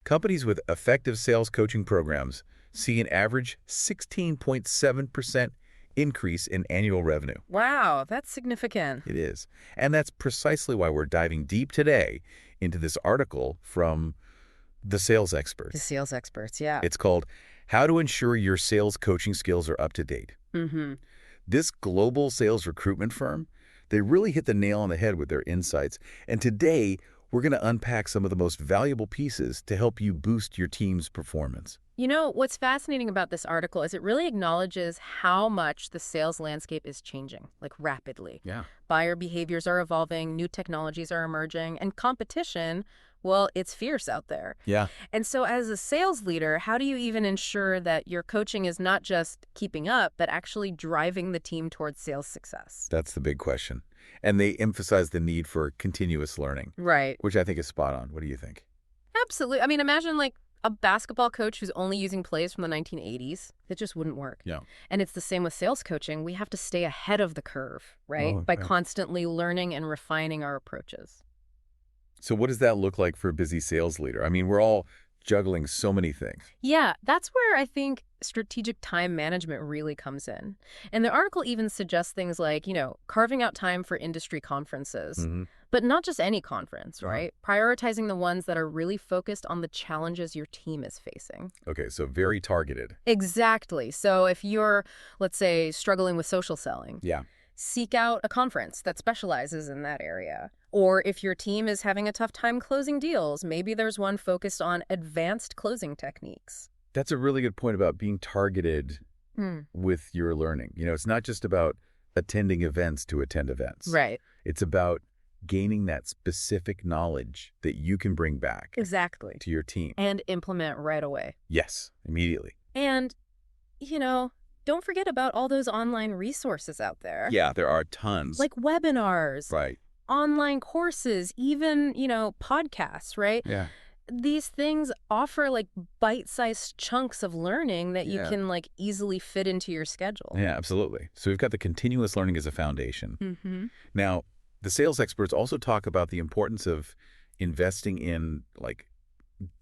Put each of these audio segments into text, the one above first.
Companies with effective sales coaching programs see an average 16.7% increase in annual revenue. Wow, that's significant. It is. And that's precisely why we're diving deep today into this article from the Sales Experts. The Sales Experts, yeah. It's called How to Ensure Your Sales Coaching Skills Are Up to Date. This global sales recruitment firm, they really hit the nail on the head with their insights. And today, we're going to unpack some of the most valuable pieces to help you boost your team's performance. You know, what's fascinating about this article is it really acknowledges how much the sales landscape is changing, like rapidly. Yeah. Buyer behaviors are evolving, new technologies are emerging, and competition, well, it's fierce out there. Yeah. And so as a sales leader, how do you even ensure that your coaching is not just keeping up, but actually driving the team towards sales success? That's the big question. And they emphasize the need for continuous learning. Right. Which I think is spot on. What do you think? Absolutely. I mean, imagine like a basketball coach who's only using plays from the 1980s. It just wouldn't work. Yeah. And it's the same with sales coaching. We have to stay ahead of the curve, right? Oh, By okay. constantly learning and refining our approaches. So what does that look like for a busy sales leader? I mean, we're all juggling so many things. Yeah, that's where I think strategic time management really comes in. And the article even suggests things like, carving out time for industry conferences, but not just any conference, right? Prioritizing the ones that are really focused on the challenges your team is facing. Okay, so very targeted. Exactly. So if you're, let's say, struggling with social selling, Yeah. seek out a conference that specializes in that area. Or if your team is having a tough time closing deals, maybe there's one focused on advanced closing techniques. That's a really good point about being targeted with your learning. It's not just about attending events to attend events. Right. It's about gaining that specific knowledge that you can bring back Exactly. to your team. And implement right away. Yes, immediately. And, don't forget about all those online resources out there. Yeah, there are tons. Like webinars. Right. Online courses, even, podcasts, right? Yeah. These things offer like bite-sized chunks of learning that you can like easily fit into your schedule. Yeah, absolutely. So we've got the continuous learning as a foundation. Now, the sales experts also talk about the importance of investing in like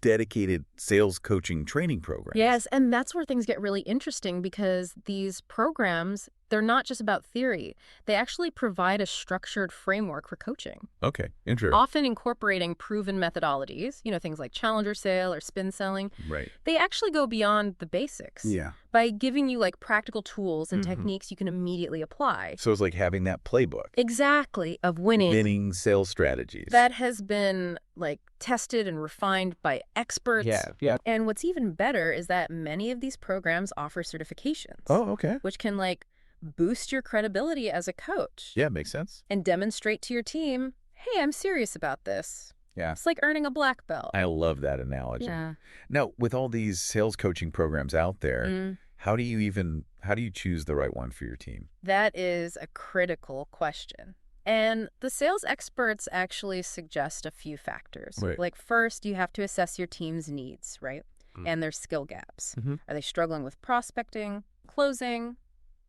dedicated sales coaching training programs. Yes, and that's where things get really interesting because these programs, they're not just about theory. They actually provide a structured framework for coaching. Okay, interesting. Often incorporating proven methodologies, things like challenger sale or spin selling. Right. They actually go beyond the basics. Yeah. By giving you like practical tools and techniques you can immediately apply. So it's like having that playbook. Exactly, of winning. Winning sales strategies. That has been like tested and refined by experts. Yeah. And what's even better is that many of these programs offer certifications. Oh, okay. Which can like boost your credibility as a coach. Yeah, makes sense. And demonstrate to your team, hey, I'm serious about this. Yeah. It's like earning a black belt. I love that analogy. Yeah. Now, with all these sales coaching programs out there, how do you choose the right one for your team? That is a critical question. And the sales experts actually suggest a few factors. Right. Like first, you have to assess your team's needs, right? And their skill gaps. Are they struggling with prospecting, closing,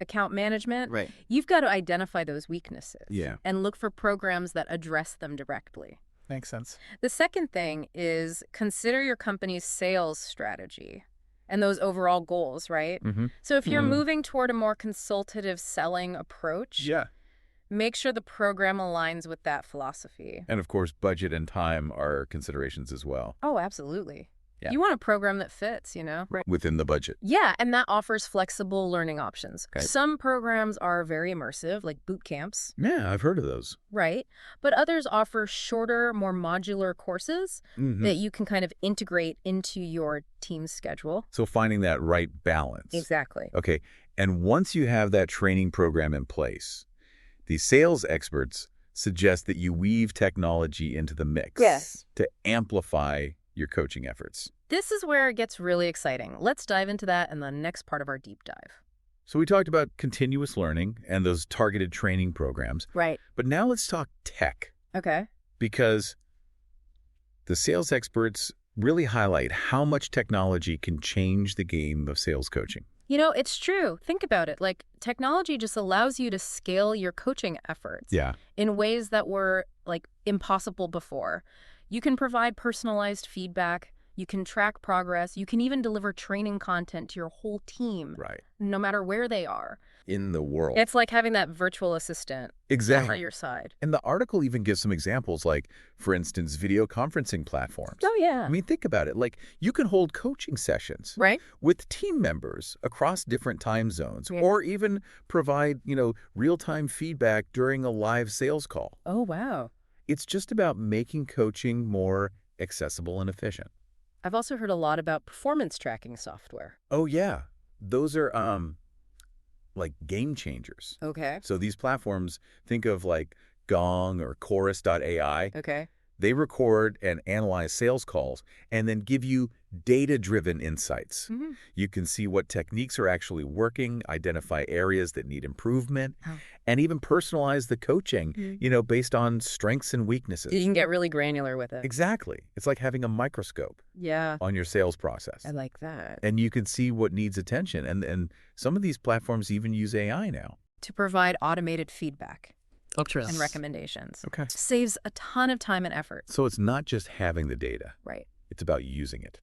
account management? Right. You've got to identify those weaknesses. Yeah. And look for programs that address them directly. Makes sense. The second thing is consider your company's sales strategy and those overall goals, right? So if you're moving toward a more consultative selling approach, make sure the program aligns with that philosophy. And of course, budget and time are considerations as well. Oh, absolutely. Yeah. You want a program that fits, Right. Within the budget. Yeah, and that offers flexible learning options. Okay. Some programs are very immersive, like boot camps. Yeah, I've heard of those. Right. But others offer shorter, more modular courses that you can kind of integrate into your team's schedule. So finding that right balance. Exactly. Okay. And once you have that training program in place, the sales experts suggest that you weave technology into the mix. Yes. To amplify your coaching efforts. This is where it gets really exciting. Let's dive into that in the next part of our deep dive. So we talked about continuous learning and those targeted training programs. Right. But now let's talk tech. Okay. Because the sales experts really highlight how much technology can change the game of sales coaching. It's true. Think about it. Like, technology just allows you to scale your coaching efforts in ways that were, like, impossible before. You can provide personalized feedback. You can track progress. You can even deliver training content to your whole team, Right. no matter where they are. In the world. It's like having that virtual assistant Exactly. at your side. And the article even gives some examples like, for instance, video conferencing platforms. Oh, yeah. I mean, think about it. Like, you can hold coaching sessions Right? with team members across different time zones, Yeah. or even provide, real-time feedback during a live sales call. Oh, wow. It's just about making coaching more accessible and efficient. I've also heard a lot about performance tracking software. Oh, yeah. Those are, like game changers. Okay. So these platforms, think of like Gong or Chorus.ai. Okay. They record and analyze sales calls and then give you data-driven insights. Mm-hmm. You can see what techniques are actually working, identify areas that need improvement, Oh. and even personalize the coaching, based on strengths and weaknesses. You can get really granular with it. Exactly. It's like having a microscope Yeah. on your sales process. I like that. And you can see what needs attention. And some of these platforms even use AI now. To provide automated feedback Yes. and recommendations. Okay. Saves a ton of time and effort. So it's not just having the data. Right. It's about using it.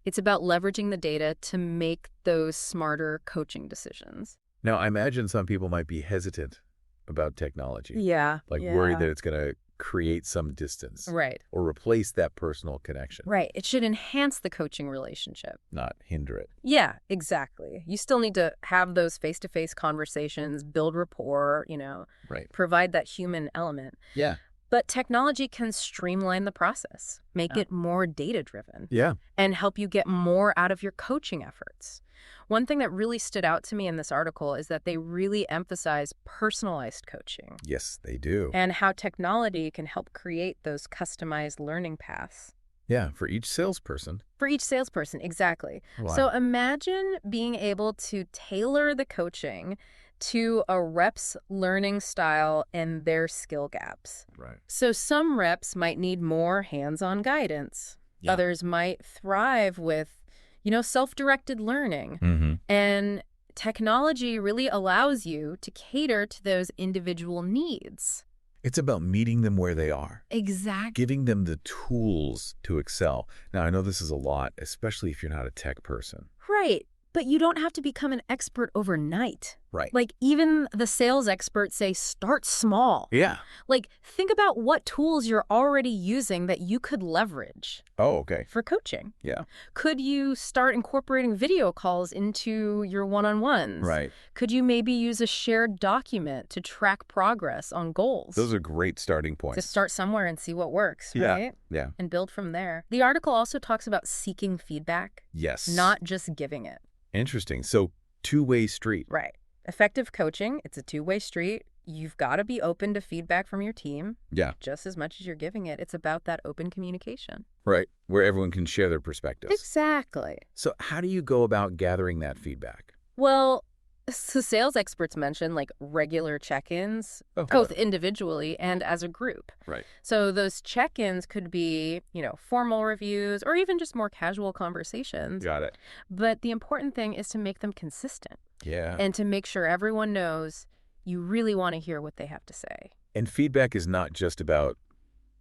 It's about leveraging the data to make those smarter coaching decisions. Now, I imagine some people might be hesitant about technology. Yeah. Worried that it's going to create some distance. Right. Or replace that personal connection. Right. It should enhance the coaching relationship. Not hinder it. Yeah, exactly. You still need to have those face-to-face conversations, build rapport, Right. provide that human element. Yeah. But technology can streamline the process, make it more data-driven, Yeah. and help you get more out of your coaching efforts. One thing that really stood out to me in this article is that they really emphasize personalized coaching Yes, they do. and how technology can help create those customized learning paths. Yeah, for each salesperson. For each salesperson, exactly. Wow. So imagine being able to tailor the coaching to a rep's learning style and their skill gaps. Right. So some reps might need more hands-on guidance. Yeah. Others might thrive with, self-directed learning. Mm-hmm. And technology really allows you to cater to those individual needs. It's about meeting them where they are. Exactly. Giving them the tools to excel. Now, I know this is a lot, especially if you're not a tech person. Right. But you don't have to become an expert overnight. Right. Like, even the sales experts say start small. Yeah. Like, think about what tools you're already using that you could leverage Oh, okay. for coaching. Yeah. Could you start incorporating video calls into your one-on-ones? Right. Could you maybe use a shared document to track progress on goals? Those are great starting To points. start somewhere and see what works, Yeah. right? Yeah. And build from there. The article also talks about seeking feedback, Yes. not just giving it. Interesting. So, two-way street. Right. Effective coaching, it's a two-way street. You've got to be open to feedback from your team Yeah. just as much as you're giving it. It's about that open communication. Right. Where everyone can share their perspectives. Exactly. So, how do you go about gathering that feedback? Well, so sales experts mention regular check-ins, both individually and as a group. Right. So those check-ins could be, formal reviews or even just more casual conversations. Got it. But the important thing is to make them consistent Yeah. and to make sure everyone knows you really want to hear what they have to say. And feedback is not just about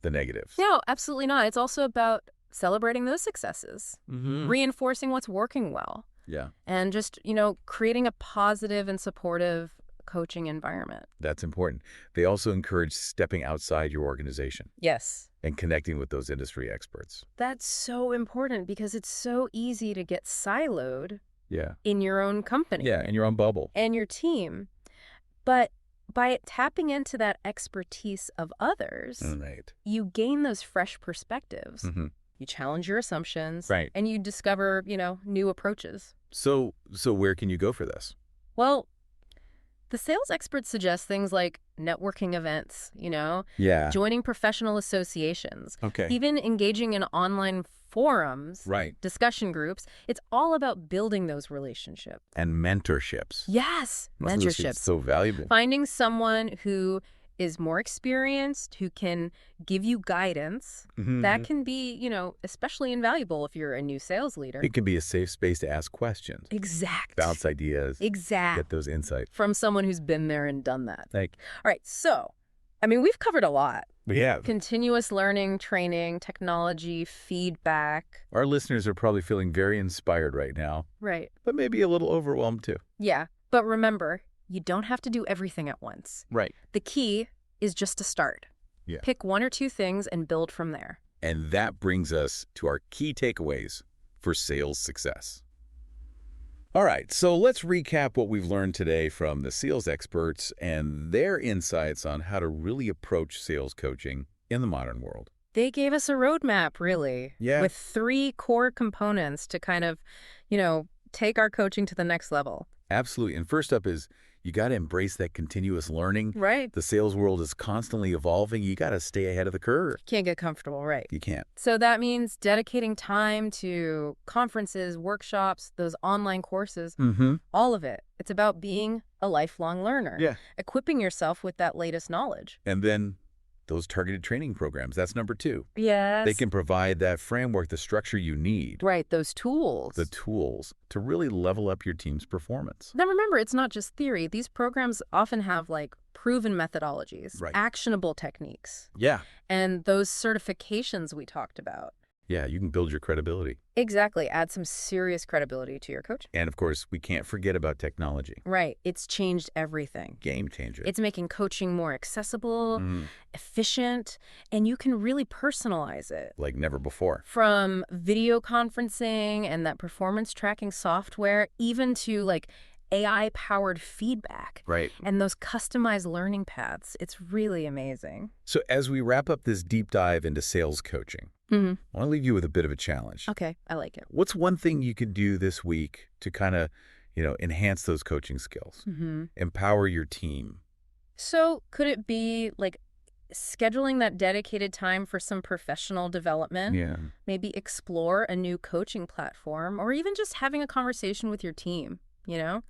the negatives. No, absolutely not. It's also about celebrating those successes, reinforcing what's working well. Yeah. And just, creating a positive and supportive coaching environment. That's important. They also encourage stepping outside your organization Yes. and connecting with those industry experts. That's so important because it's so easy to get siloed Yeah. in your own company. Yeah, in your own bubble. And your team. But by tapping into that expertise of others, Right. you gain those fresh perspectives. Mm-hmm. You challenge your assumptions. Right. And you discover, new approaches. So where can you go for this? Well, the sales experts suggest things like networking events, Yeah. joining professional associations, Okay. even engaging in online forums, Right. discussion groups. It's all about building those relationships. And mentorships. Yes, This is mentorships. so valuable. Finding someone who is more experienced, who can give you guidance, Mhm. that can be, especially invaluable if you're a new sales leader. It can be a safe space to ask questions, Exact. bounce ideas, Exact. get those insights. From someone who's been there and done that. Like, All right, so, we've covered a lot. We have. Continuous learning, training, technology, feedback. Our listeners are probably feeling very inspired right now, Right. but maybe a little overwhelmed too. Yeah. But remember, you don't have to do everything at once. Right. The key is just to start. Yeah. Pick one or two things and build from there. And that brings us to our key takeaways for sales success. All right, so let's recap what we've learned today from the sales experts and their insights on how to really approach sales coaching in the modern world. They gave us a roadmap, really, Yeah. with 3 core components to kind of, take our coaching to the next level. Absolutely. And first up is you got to embrace that continuous learning. Right. The sales world is constantly evolving. You got to stay ahead of the curve. Can't get comfortable, right? You can't. So that means dedicating time to conferences, workshops, those online courses, all of it. It's about being a lifelong learner. Yeah. Equipping yourself with that latest knowledge. And then those targeted training programs, that's number 2. Yes. They can provide that framework, the structure you need. Right, those tools. The tools to really level up your team's performance. Now remember, it's not just theory. These programs often have proven methodologies, Right. actionable techniques, Yeah. and those certifications we talked about. Yeah, you can build your credibility. Exactly. Add some serious credibility to your coaching. And of course, we can't forget about technology. Right. It's changed everything. Game changer. It's making coaching more accessible, efficient, and you can really personalize it. Like never before. From video conferencing and that performance tracking software, even to AI-powered feedback. Right. And those customized learning paths. It's really amazing. So as we wrap up this deep dive into sales coaching, I want to leave you with a bit of a challenge. Okay, I like it. What's one thing you could do this week to kind of, enhance those coaching skills, empower your team? So could it be scheduling that dedicated time for some professional development? Yeah. Maybe explore a new coaching platform, or even just having a conversation with your team, Yeah.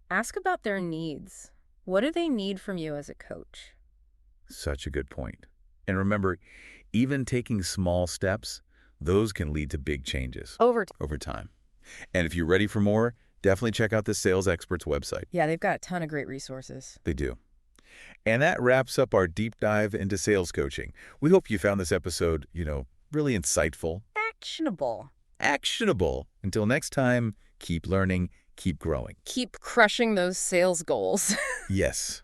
Ask about their needs. What do they need from you as a coach? Such a good point. And remember, even taking small steps, those can lead to big changes over time. And if you're ready for more, definitely check out the Sales Experts website. Yeah, they've got a ton of great resources. They do. And that wraps up our deep dive into sales coaching. We hope you found this episode, really insightful. Actionable. Until next time, keep learning, keep growing. Keep crushing those sales goals. Yes.